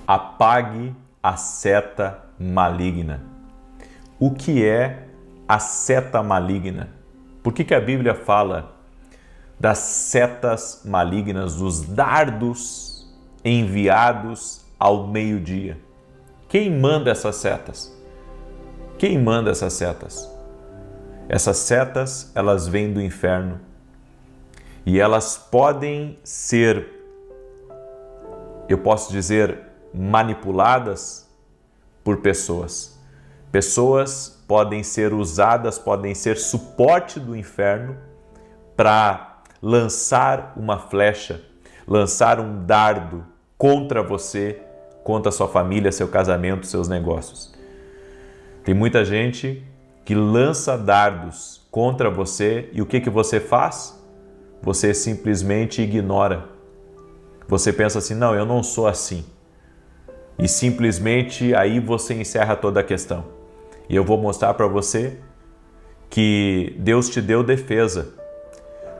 Apague a seta maligna. O que é a seta maligna? Por que a Bíblia fala das setas malignas, dos dardos enviados ao meio-dia? Quem manda essas setas? Quem manda essas setas? Essas setas, elas vêm do inferno e elas podem ser, eu posso dizer, manipuladas por pessoas. Pessoas podem ser usadas, podem ser suporte do inferno para lançar uma flecha, lançar um dardo contra você, contra a sua família, seu casamento, seus negócios. Tem muita gente que lança dardos contra você e o que você faz? Você simplesmente ignora. Você pensa assim, não, eu não sou assim. E simplesmente aí você encerra toda a questão. E eu vou mostrar para você que Deus te deu defesa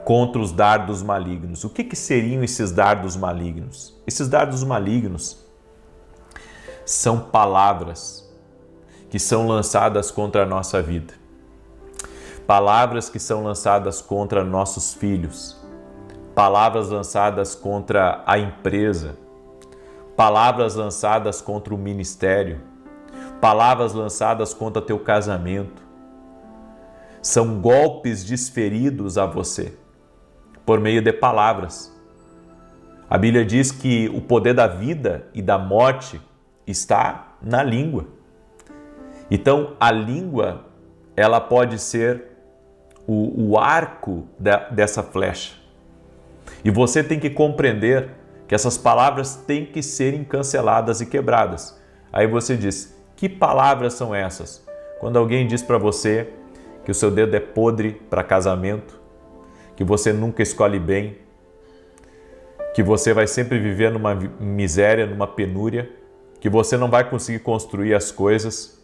contra os dardos malignos. O que seriam esses dardos malignos? Esses dardos malignos são palavras que são lançadas contra a nossa vida. Palavras que são lançadas contra nossos filhos. Palavras lançadas contra a empresa. Palavras lançadas contra o ministério. Palavras lançadas contra teu casamento. São golpes desferidos a você por meio de palavras. A Bíblia diz que o poder da vida e da morte está na língua. Então, a língua, ela pode ser o arco dessa flecha. E você tem que compreender que essas palavras têm que serem canceladas e quebradas. Aí você diz, que palavras são essas? Quando alguém diz para você que o seu dedo é podre para casamento, que você nunca escolhe bem, que você vai sempre viver numa miséria, numa penúria, que você não vai conseguir construir as coisas,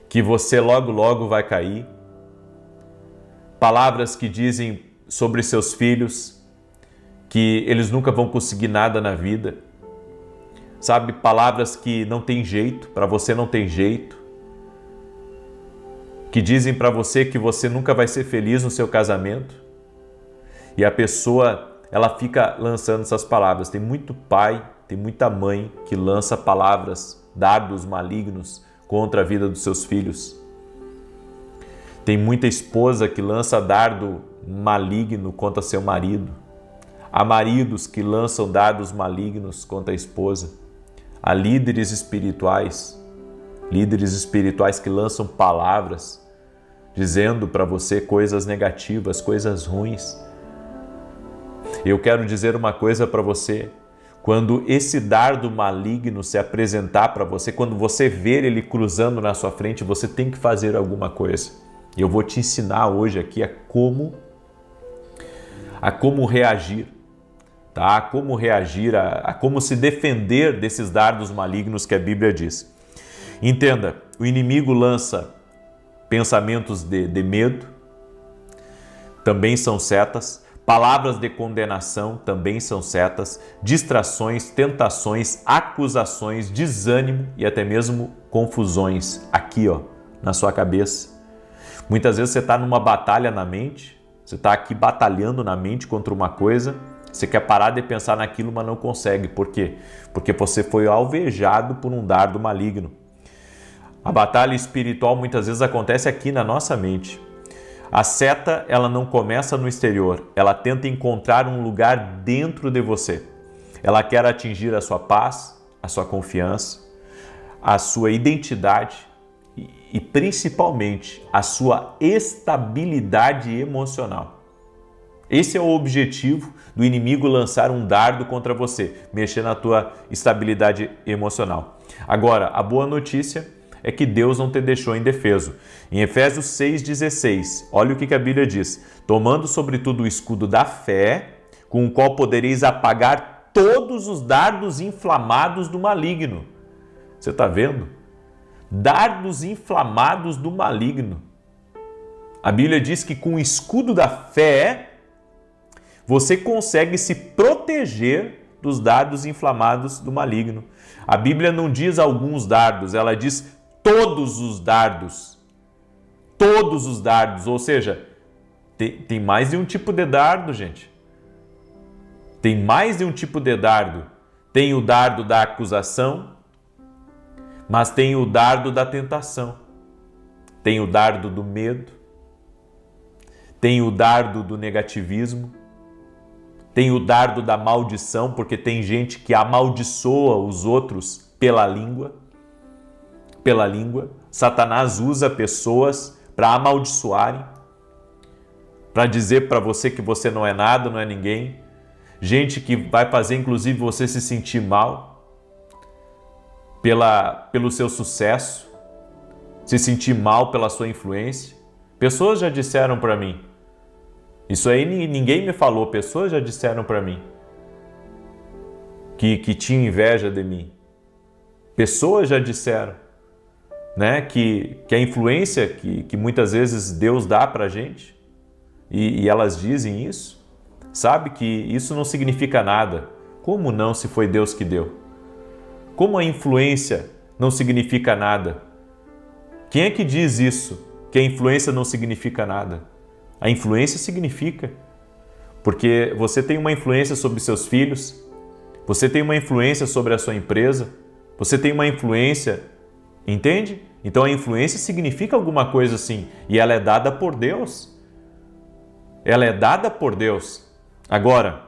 que você logo vai cair. Palavras que dizem sobre seus filhos que eles nunca vão conseguir nada na vida. Sabe, palavras que não tem jeito, para você não tem jeito. Que dizem para você que você nunca vai ser feliz no seu casamento. E a pessoa, ela fica lançando essas palavras. Tem muito pai, tem muita mãe que lança palavras, dardos malignos contra a vida dos seus filhos. Tem muita esposa que lança dardo maligno contra seu marido. Há maridos que lançam dardos malignos contra a esposa. Há líderes espirituais que lançam palavras dizendo para você coisas negativas, coisas ruins. Eu quero dizer uma coisa para você. Quando esse dardo maligno se apresentar para você, quando você ver ele cruzando na sua frente, você tem que fazer alguma coisa. E eu vou te ensinar hoje aqui a como reagir, tá? A como reagir, a como se defender desses dardos malignos que a Bíblia diz. Entenda, o inimigo lança pensamentos de medo, também são setas. Palavras de condenação também são setas, distrações, tentações, acusações, desânimo e até mesmo confusões aqui, na sua cabeça. Muitas vezes você está numa batalha na mente, você está aqui batalhando na mente contra uma coisa, você quer parar de pensar naquilo, mas não consegue. Por quê? Porque você foi alvejado por um dardo maligno. A batalha espiritual muitas vezes acontece aqui na nossa mente. A seta, ela não começa no exterior, ela tenta encontrar um lugar dentro de você. Ela quer atingir a sua paz, a sua confiança, a sua identidade e principalmente a sua estabilidade emocional. Esse é o objetivo do inimigo lançar um dardo contra você, mexer na tua estabilidade emocional. Agora, a boa notícia é que Deus não te deixou indefeso. Em Efésios 6,16, olha o que a Bíblia diz. Tomando sobretudo o escudo da fé, com o qual podereis apagar todos os dardos inflamados do maligno. Você está vendo? Dardos inflamados do maligno. A Bíblia diz que com o escudo da fé, você consegue se proteger dos dardos inflamados do maligno. A Bíblia não diz alguns dardos, ela diz todos os dardos. Todos os dardos, ou seja, tem mais de um tipo de dardo, gente. Tem mais de um tipo de dardo. Tem o dardo da acusação, mas tem o dardo da tentação. Tem o dardo do medo. Tem o dardo do negativismo. Tem o dardo da maldição, porque tem gente que amaldiçoa os outros pela língua. Pela língua. Satanás usa pessoas para amaldiçoarem, para dizer para você que você não é nada, não é ninguém. Gente que vai fazer, inclusive, você se sentir mal pelo seu sucesso, se sentir mal pela sua influência. Pessoas já disseram para mim, isso aí ninguém me falou, pessoas já disseram para mim que tinham inveja de mim. Pessoas já disseram, né, que a influência que muitas vezes Deus dá para a gente, e elas dizem isso, sabe que isso não significa nada. Como não, se foi Deus que deu? Como a influência não significa nada? Quem é que diz isso, que a influência não significa nada? A influência significa, porque você tem uma influência sobre seus filhos, você tem uma influência sobre a sua empresa, você tem uma influência, entende? Então a influência significa alguma coisa assim, e ela é dada por Deus. Ela é dada por Deus. Agora,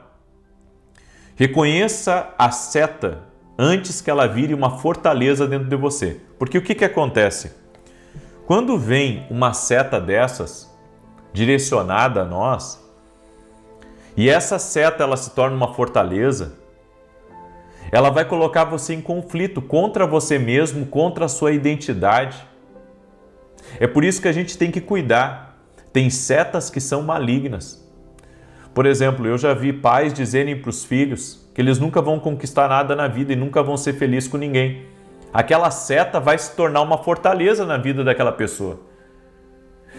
reconheça a seta antes que ela vire uma fortaleza dentro de você. Porque o que acontece? Quando vem uma seta dessas, direcionada a nós, e essa seta ela se torna uma fortaleza, ela vai colocar você em conflito contra você mesmo, contra a sua identidade. É por isso que a gente tem que cuidar. Tem setas que são malignas. Por exemplo, eu já vi pais dizerem para os filhos que eles nunca vão conquistar nada na vida e nunca vão ser felizes com ninguém. Aquela seta vai se tornar uma fortaleza na vida daquela pessoa.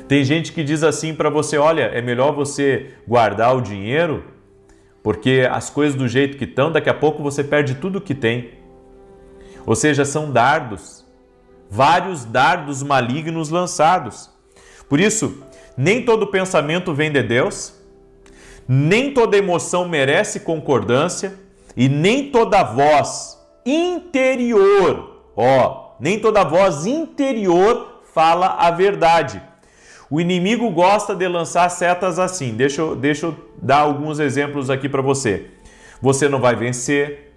Tem gente que diz assim para você, olha, é melhor você guardar o dinheiro, porque as coisas do jeito que estão, daqui a pouco você perde tudo que tem. Ou seja, são dardos, vários dardos malignos lançados. Por isso, nem todo pensamento vem de Deus, nem toda emoção merece concordância e nem toda voz interior, nem toda voz interior fala a verdade. O inimigo gosta de lançar setas assim. Deixa eu dar alguns exemplos aqui para você. Você não vai vencer,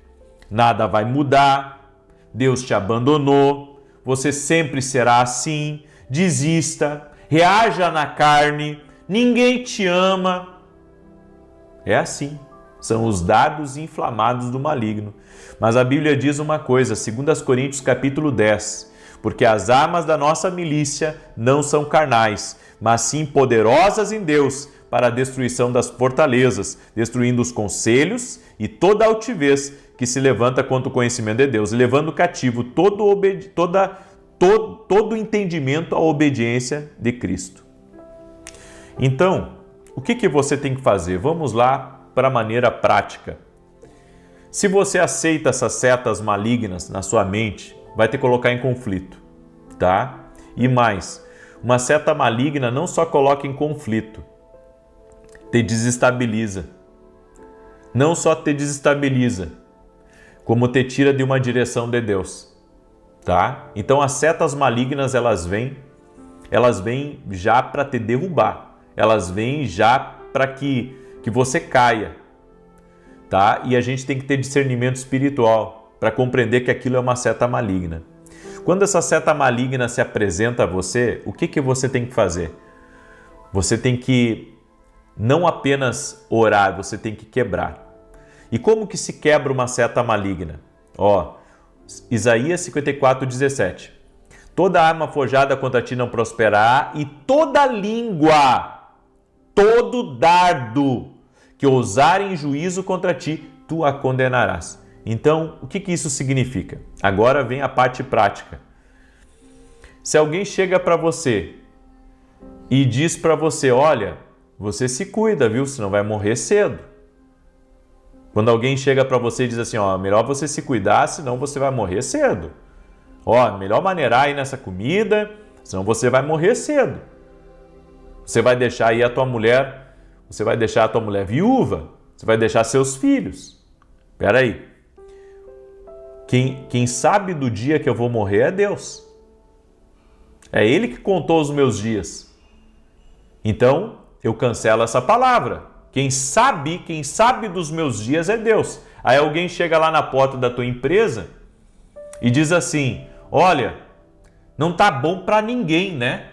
nada vai mudar, Deus te abandonou, você sempre será assim, desista, reaja na carne, ninguém te ama. É assim, são os dardos inflamados do maligno. Mas a Bíblia diz uma coisa, 2 Coríntios capítulo 10, porque as armas da nossa milícia não são carnais, mas sim poderosas em Deus para a destruição das fortalezas, destruindo os conselhos e toda altivez que se levanta contra o conhecimento de Deus, levando cativo todo entendimento à obediência de Cristo. Então, o que você tem que fazer? Vamos lá para a maneira prática. Se você aceita essas setas malignas na sua mente, vai te colocar em conflito, tá? E mais, uma seta maligna não só coloca em conflito, te desestabiliza. Não só te desestabiliza, como te tira de uma direção de Deus, tá? Então as setas malignas, elas vêm já para te derrubar. Elas vêm já para que você caia, tá? E a gente tem que ter discernimento espiritual para compreender que aquilo é uma seta maligna. Quando essa seta maligna se apresenta a você, o que você tem que fazer? Você tem que não apenas orar, você tem que quebrar. E como que se quebra uma seta maligna? Isaías 54:17. Toda arma forjada contra ti não prosperará e toda língua, todo dardo que ousar em juízo contra ti, tu a condenarás. Então, o que isso significa? Agora vem a parte prática. Se alguém chega para você e diz para você, olha, você se cuida, viu? Senão vai morrer cedo. Quando alguém chega para você e diz assim, ó, melhor você se cuidar, senão você vai morrer cedo. Ó, melhor maneirar aí nessa comida, senão você vai morrer cedo. Você vai deixar aí a tua mulher, você vai deixar a tua mulher viúva, você vai deixar seus filhos. Espera aí. Quem sabe do dia que eu vou morrer é Deus. É Ele que contou os meus dias. Então, eu cancelo essa palavra. Quem sabe dos meus dias é Deus. Aí alguém chega lá na porta da tua empresa e diz assim, olha, não tá bom para ninguém, né?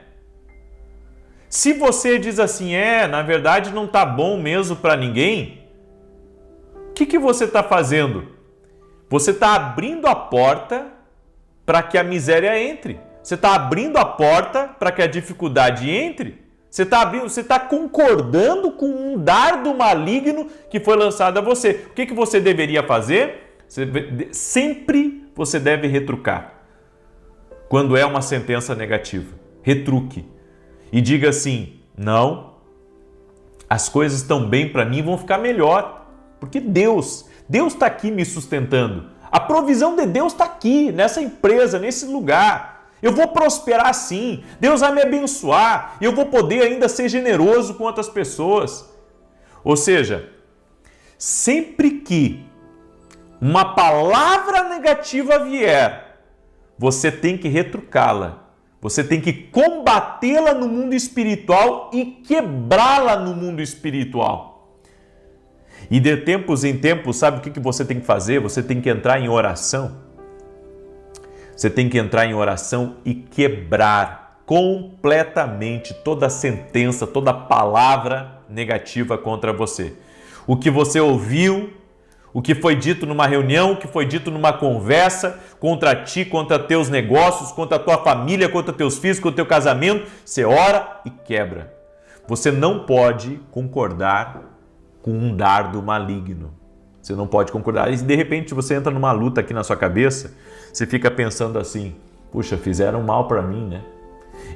Se você diz assim, na verdade não tá bom mesmo para ninguém, o que você está fazendo? Você está abrindo a porta para que a miséria entre. Você está abrindo a porta para que a dificuldade entre. Você está concordando com um dardo maligno que foi lançado a você. O que você deveria fazer? Sempre você deve retrucar. Quando é uma sentença negativa, retruque. E diga assim, não, as coisas estão bem para mim, vão ficar melhor. Porque Deus está aqui me sustentando. A provisão de Deus está aqui, nessa empresa, nesse lugar. Eu vou prosperar sim, Deus vai me abençoar, e eu vou poder ainda ser generoso com outras pessoas. Ou seja, sempre que uma palavra negativa vier, você tem que retrucá-la. Você tem que combatê-la no mundo espiritual e quebrá-la no mundo espiritual. E de tempos em tempos, sabe o que você tem que fazer? Você tem que entrar em oração. Você tem que entrar em oração e quebrar completamente toda sentença, toda palavra negativa contra você. O que você ouviu, o que foi dito numa reunião, o que foi dito numa conversa contra ti, contra teus negócios, contra a tua família, contra teus filhos, contra teu casamento, você ora e quebra. Você não pode concordar com um dardo maligno. Você não pode concordar. E de repente você entra numa luta aqui na sua cabeça, você fica pensando assim, puxa, fizeram mal para mim, né?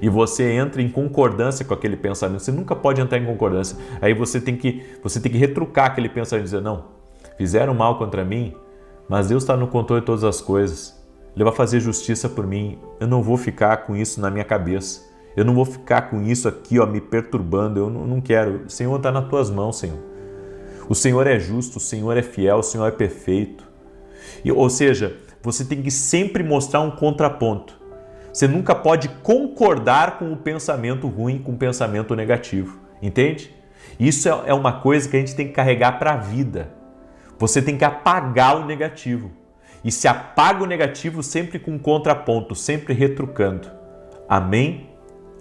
E você entra em concordância com aquele pensamento. Você nunca pode entrar em concordância. Aí você tem que retrucar aquele pensamento e dizer, não, fizeram mal contra mim, mas Deus está no controle de todas as coisas. Ele vai fazer justiça por mim. Eu não vou ficar com isso na minha cabeça. Eu não vou ficar com isso aqui, ó, me perturbando. Eu não quero. O Senhor está nas tuas mãos, Senhor. O Senhor é justo, o Senhor é fiel, o Senhor é perfeito. Ou seja, você tem que sempre mostrar um contraponto. Você nunca pode concordar com o pensamento ruim, com o pensamento negativo. Entende? Isso é uma coisa que a gente tem que carregar para a vida. Você tem que apagar o negativo. E se apaga o negativo sempre com um contraponto, sempre retrucando. Amém?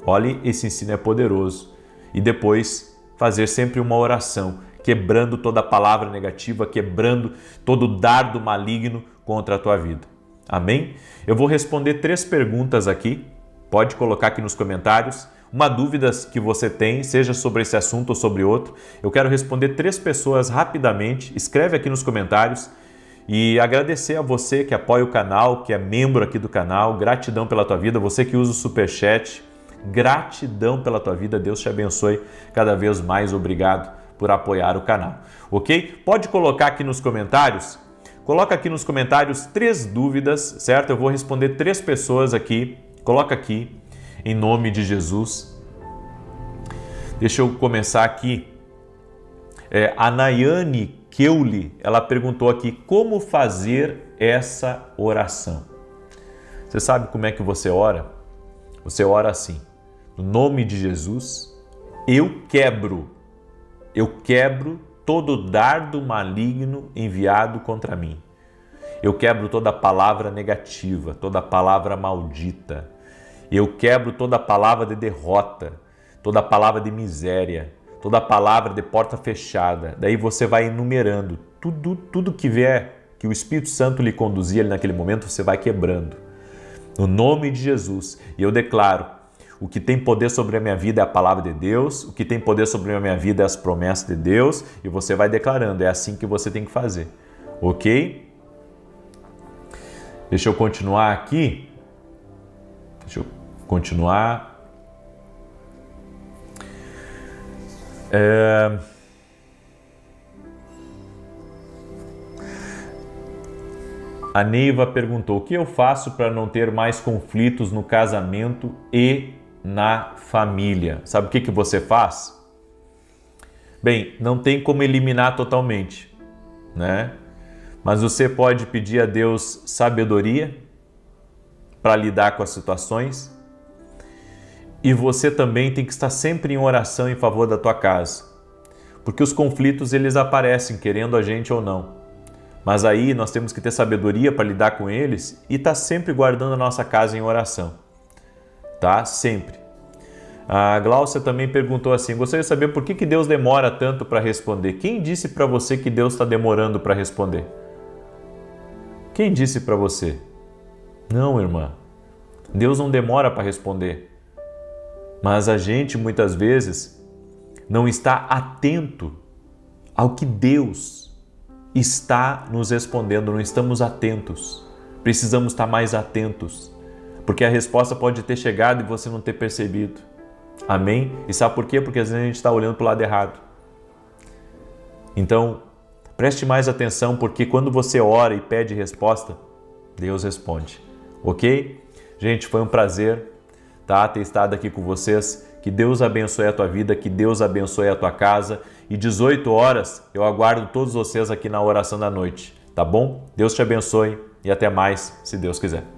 Olhe, esse ensino é poderoso. E depois fazer sempre uma oração, quebrando toda palavra negativa, quebrando todo dardo maligno contra a tua vida. Amém? Eu vou responder 3 perguntas aqui. Pode colocar aqui nos comentários. Uma dúvida que você tem, seja sobre esse assunto ou sobre outro. Eu quero responder 3 pessoas rapidamente. Escreve aqui nos comentários. E agradecer a você que apoia o canal, que é membro aqui do canal. Gratidão pela tua vida. Você que usa o Superchat. Gratidão pela tua vida. Deus te abençoe cada vez mais. Obrigado por apoiar o canal, ok? Pode colocar aqui nos comentários, coloca aqui nos comentários 3 dúvidas, certo? Eu vou responder 3 pessoas aqui, coloca aqui, em nome de Jesus. Deixa eu começar aqui. A Nayane Keuli, ela perguntou aqui, como fazer essa oração? Você sabe como é que você ora? Você ora assim, no nome de Jesus, eu quebro todo dardo maligno enviado contra mim. Eu quebro toda palavra negativa, toda palavra maldita. Eu quebro toda palavra de derrota, toda palavra de miséria, toda palavra de porta fechada. Daí você vai enumerando tudo que vier, que o Espírito Santo lhe conduzia ali naquele momento, você vai quebrando. No nome de Jesus. E eu declaro, o que tem poder sobre a minha vida é a palavra de Deus, o que tem poder sobre a minha vida é as promessas de Deus, e você vai declarando, é assim que você tem que fazer, ok? Deixa eu continuar aqui. A Neiva perguntou: o que eu faço para não ter mais conflitos no casamento e na família? Sabe o que você faz? Bem, não tem como eliminar totalmente, né? Mas você pode pedir a Deus sabedoria para lidar com as situações. E você também tem que estar sempre em oração em favor da tua casa. Porque os conflitos, eles aparecem, querendo a gente ou não. Mas aí nós temos que ter sabedoria para lidar com eles e estar sempre guardando a nossa casa em oração. Tá? Sempre. A Gláucia também perguntou assim: gostaria de saber por que Deus demora tanto para responder. Quem disse para você que Deus está demorando para responder? Quem disse para você? Não, irmã. Deus não demora para responder. Mas a gente muitas vezes não está atento ao que Deus está nos respondendo, não estamos atentos. Precisamos estar mais atentos, porque a resposta pode ter chegado e você não ter percebido. Amém? E sabe por quê? Porque às vezes a gente está olhando para o lado errado. Então, preste mais atenção, porque quando você ora e pede resposta, Deus responde. Ok? Gente, foi um prazer, tá, ter estado aqui com vocês. Que Deus abençoe a tua vida, que Deus abençoe a tua casa. E 18 horas eu aguardo todos vocês aqui na oração da noite, tá bom? Deus te abençoe e até mais, se Deus quiser.